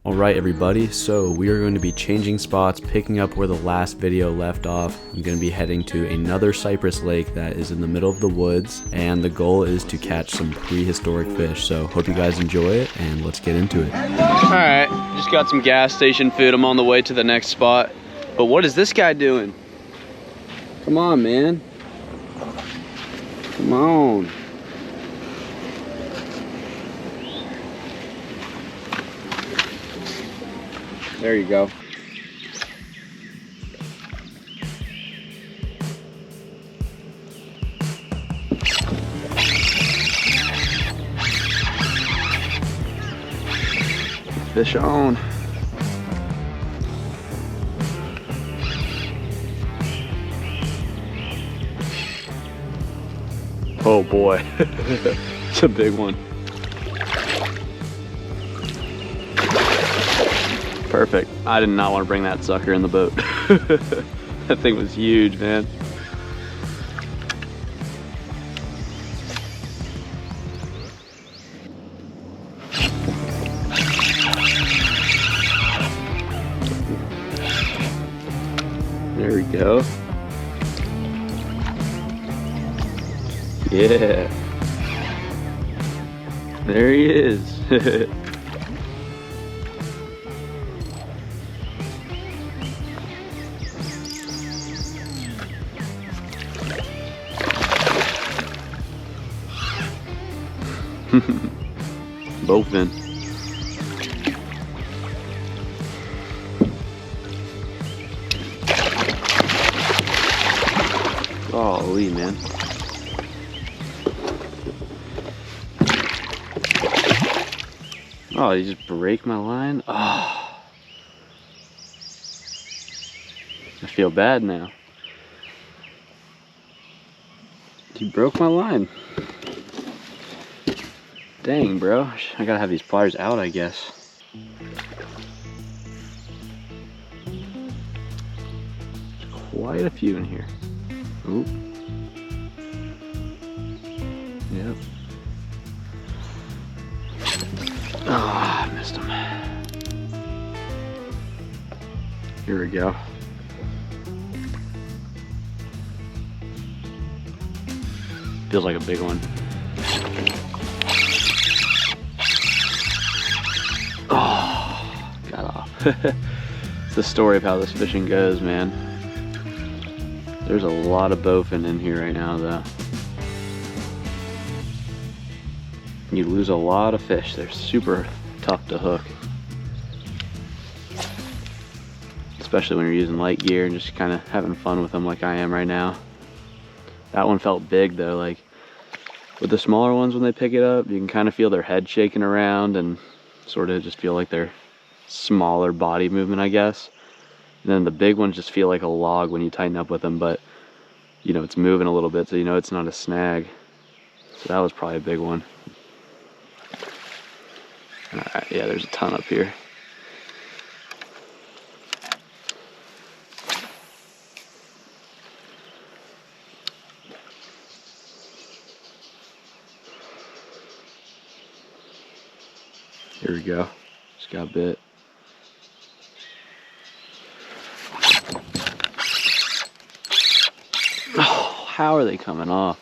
Alright everybody, so we are going to be changing spots, picking up where the last video left off. I'm going to be heading to another cypress lake that is in the middle of the woods, and the goal is to catch some prehistoric fish. So hope you guys enjoy it, and let's get into it. Alright, just got some gas station food. I'm on the way to the next spot. But what is this guy doing? Come on, man. Come on. There you go. Fish on. Oh boy, it's a big one. Perfect. I did not want to bring that sucker in the boat. That thing was huge, man. There we go. Yeah. There he is. Bowfin. Golly, man. Oh, you just break my line? Oh. I feel bad now. You broke my line. Dang, bro. I gotta have these pliers out, I guess. There's quite a few in here. Oop. Yep. Oh, I missed him. Here we go. Feels like a big one. Oh, got off. It's the story of how this fishing goes, man. There's a lot of bowfin in here right now, though. You lose a lot of fish. They're super tough to hook. Especially when you're using light gear and just kind of having fun with them like I am right now. That one felt big, though. Like, with the smaller ones, when they pick it up, you can kind of feel their head shaking around and sort of just feel like they're smaller body movement, I guess. And then the big ones just feel like a log when you tighten up with them, but you know, it's moving a little bit, so you know it's not a snag. So that was probably a big one. Alright, yeah, there's a ton up here. Here we go. Just got bit. Oh, how are they coming off?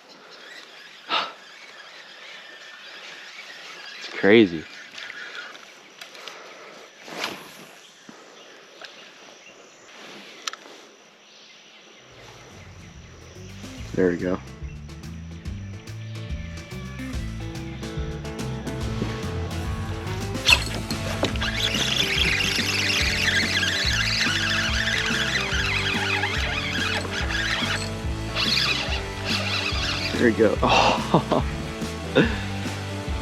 It's crazy. There we go. There we go. Oh.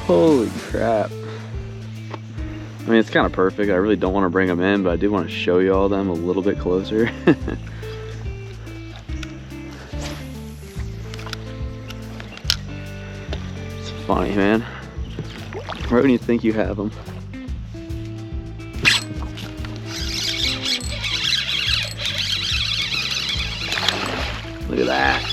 Holy crap. I mean, it's kind of perfect. I really don't want to bring them in, but I do want to show you all them a little bit closer. It's funny, man. Right when you think you have them. Look at that.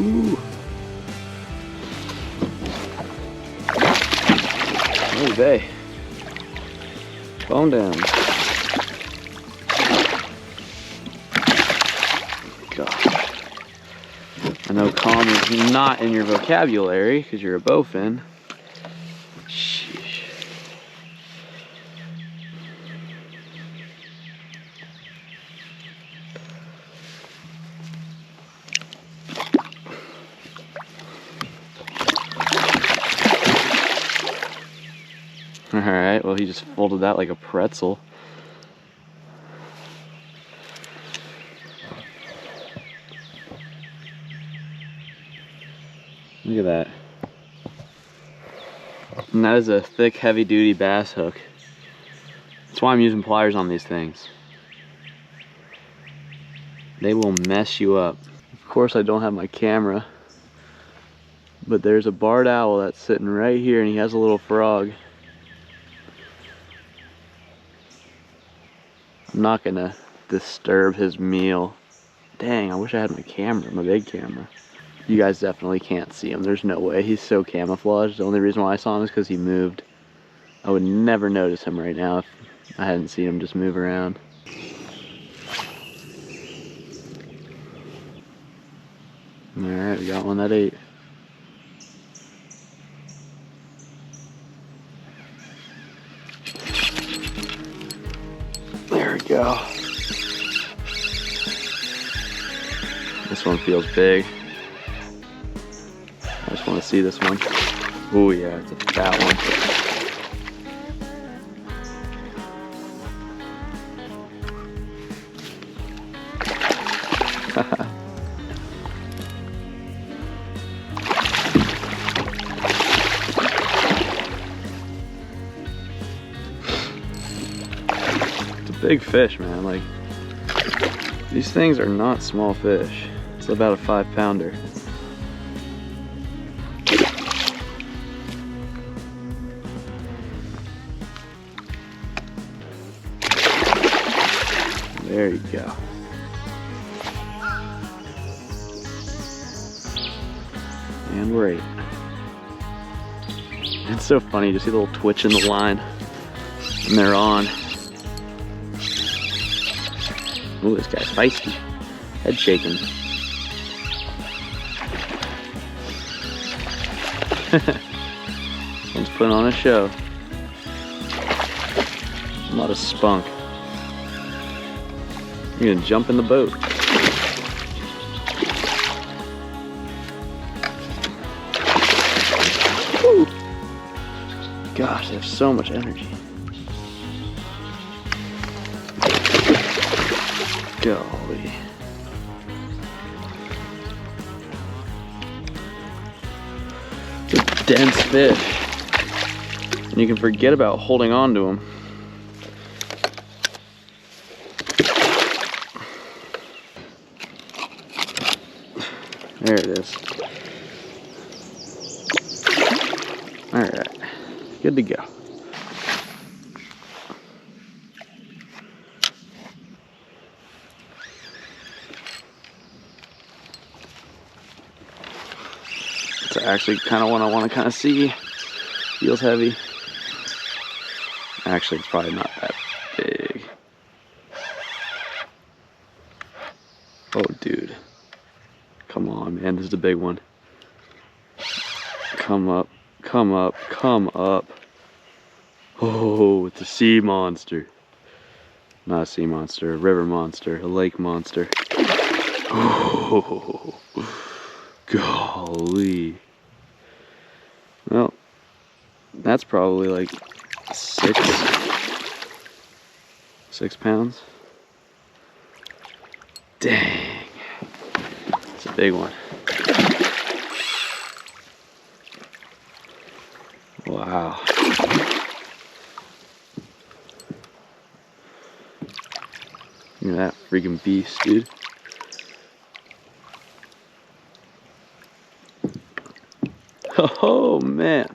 Ooh. Oh, bae. Calm down. Gosh. I know calm is not in your vocabulary because you're a bowfin. Sheesh. Alright, well he just folded that like a pretzel. Look at that. And that is a thick, heavy-duty bass hook. That's why I'm using pliers on these things. They will mess you up. Of course I don't have my camera, but there's a barred owl that's sitting right here and he has a little frog. I'm not gonna disturb his meal. Dang, I wish I had my camera, my big camera. You guys definitely can't see him. There's no way. He's so camouflaged. The only reason why I saw him is because he moved. I would never notice him right now if I hadn't seen him just move around. Alright, we got one that ate. There we go. This one feels big. I just want to see this one. Oh yeah, it's a fat one. It's a big fish, man. Like, these things are not small fish. It's about a 5-pounder. There you go. And we're 8. It's so funny to see the little twitch in the line when they're on. Ooh, this guy's feisty. Head shaking. One's putting on a show. A lot of spunk. You're gonna jump in the boat. Woo. Gosh, they have so much energy. Golly. It's a dense fish. And you can forget about holding on to them. There it is. Alright, good to go. It's actually kind of one I want to kind of see. Feels heavy. Actually, it's probably not that big. Oh, dude. Come on, man, this is a big one. Come up, come up, come up. Oh, it's a sea monster. Not a sea monster, a river monster, a lake monster. Oh, golly. Well, that's probably like 6 pounds. Dang. It's a big one. Wow. Look at that freaking beast, dude. Oh man.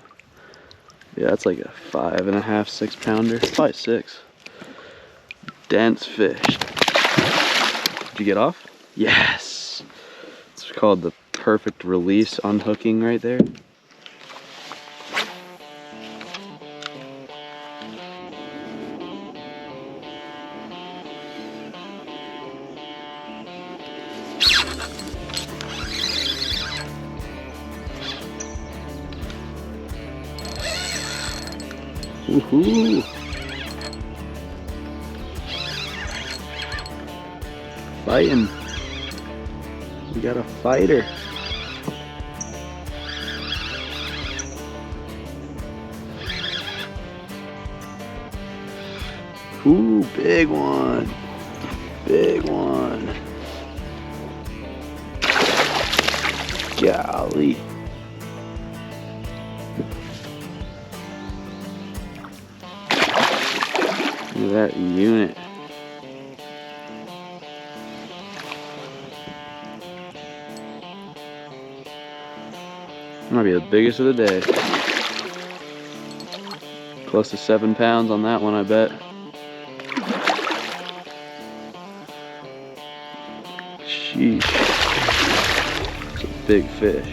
Yeah, that's like a 5.5, 6 pounder. Probably 6. Dense fish. Did you get off? Yes. It's called the perfect release on hooking right there. Woohoo! Fighting. We got a fighter. Ooh, big one. Big one. Golly. Look at that unit. Might be the biggest of the day. Close to 7 pounds on that one, I bet. Sheesh. It's a big fish.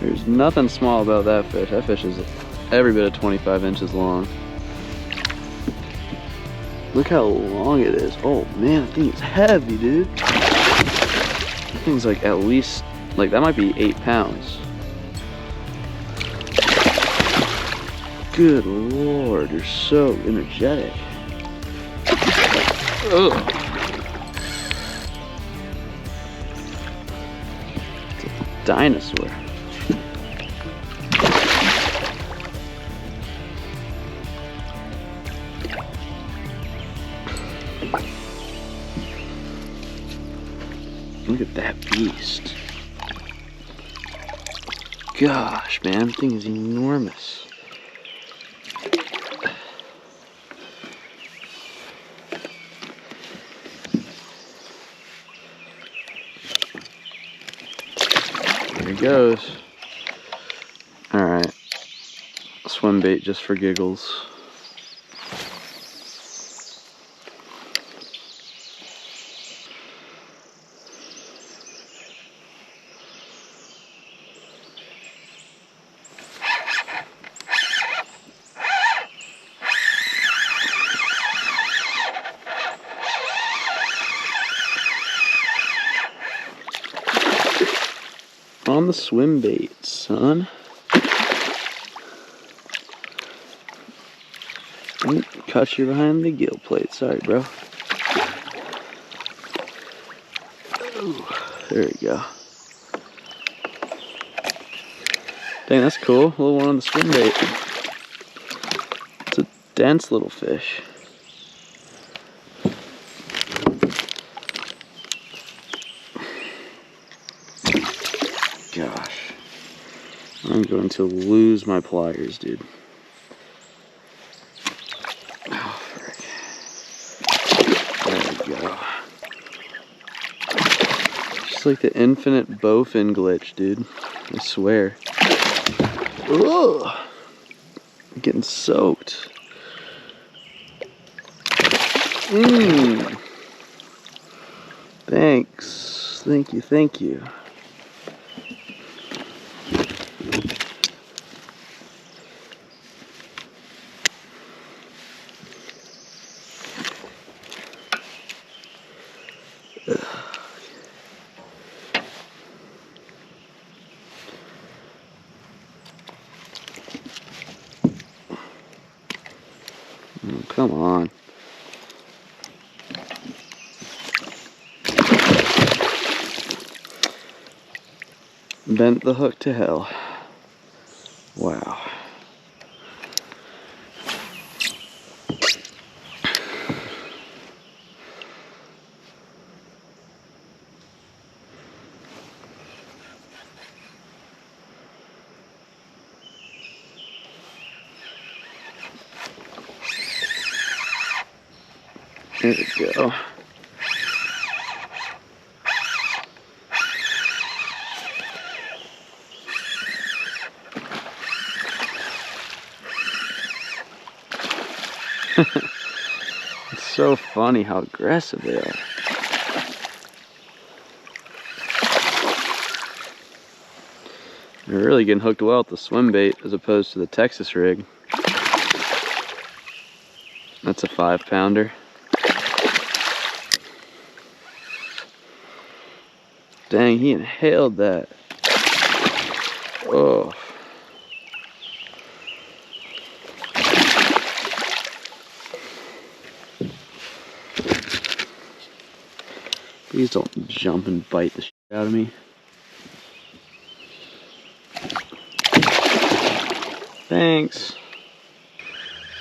There's nothing small about that fish. That fish is every bit of 25 inches long. Look how long it is. Oh man, that thing is heavy, dude. That thing's like at least, like that might be 8 pounds. Good Lord, you're so energetic. Ugh. It's a dinosaur. Look at that beast. Gosh, man, that thing is enormous. There he goes. Alright. Swim bait just for giggles. On the swim bait, son. Ooh, caught you behind the gill plate. Sorry, bro. Ooh, there we go. Dang, that's cool. A little one on the swim bait. It's a dense little fish. Gosh, I'm going to lose my pliers, dude. Oh, frick. There we go. Just like the infinite bowfin glitch, dude. I swear. Ugh. I'm getting soaked. Thanks. Thank you, thank you. Oh, come on. Bent the hook to hell. Wow. There we go. It's so funny how aggressive they are. They're really getting hooked well with the swim bait as opposed to the Texas rig. That's a 5-pounder. Dang, he inhaled that. Oh. Please don't jump and bite the shit out of me. Thanks.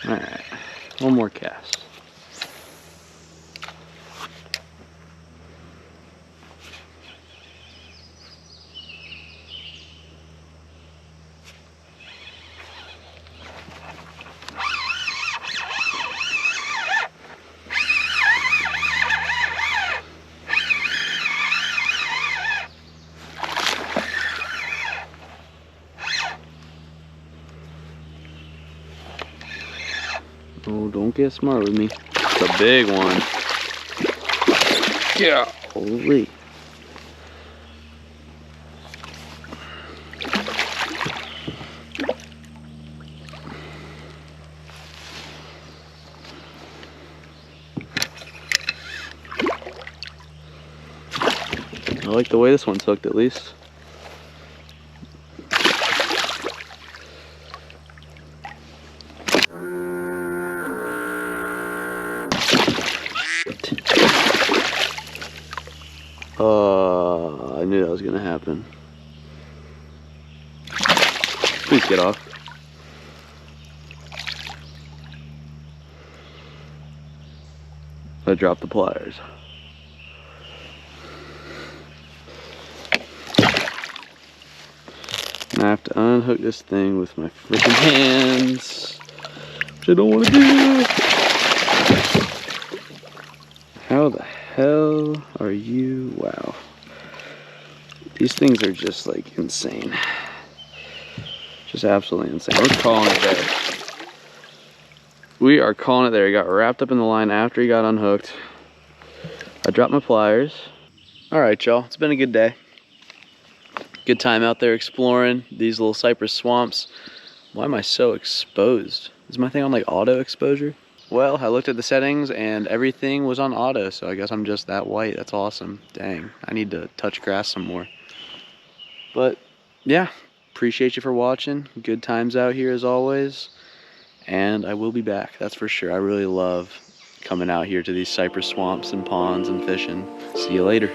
Alright, one more cast. Oh, don't get smart with me. It's a big one. Yeah. Holy. I like the way this one's hooked at least. I knew that was gonna happen. Please get off. I dropped the pliers. And I have to unhook this thing with my freaking hands, which I don't want to do. How the hell are you? Wow. These things are just like insane. Just absolutely insane. We're calling it there. We are calling it there. He got wrapped up in the line after he got unhooked. I dropped my pliers. All right, y'all. It's been a good day. Good time out there exploring these little cypress swamps. Why am I so exposed? Is my thing on like auto exposure? Well, I looked at the settings and everything was on auto, so I guess I'm just that white. That's awesome. Dang, I need to touch grass some more. But yeah, appreciate you for watching. Good times out here as always. And I will be back, that's for sure. I really love coming out here to these cypress swamps and ponds and fishing. See you later.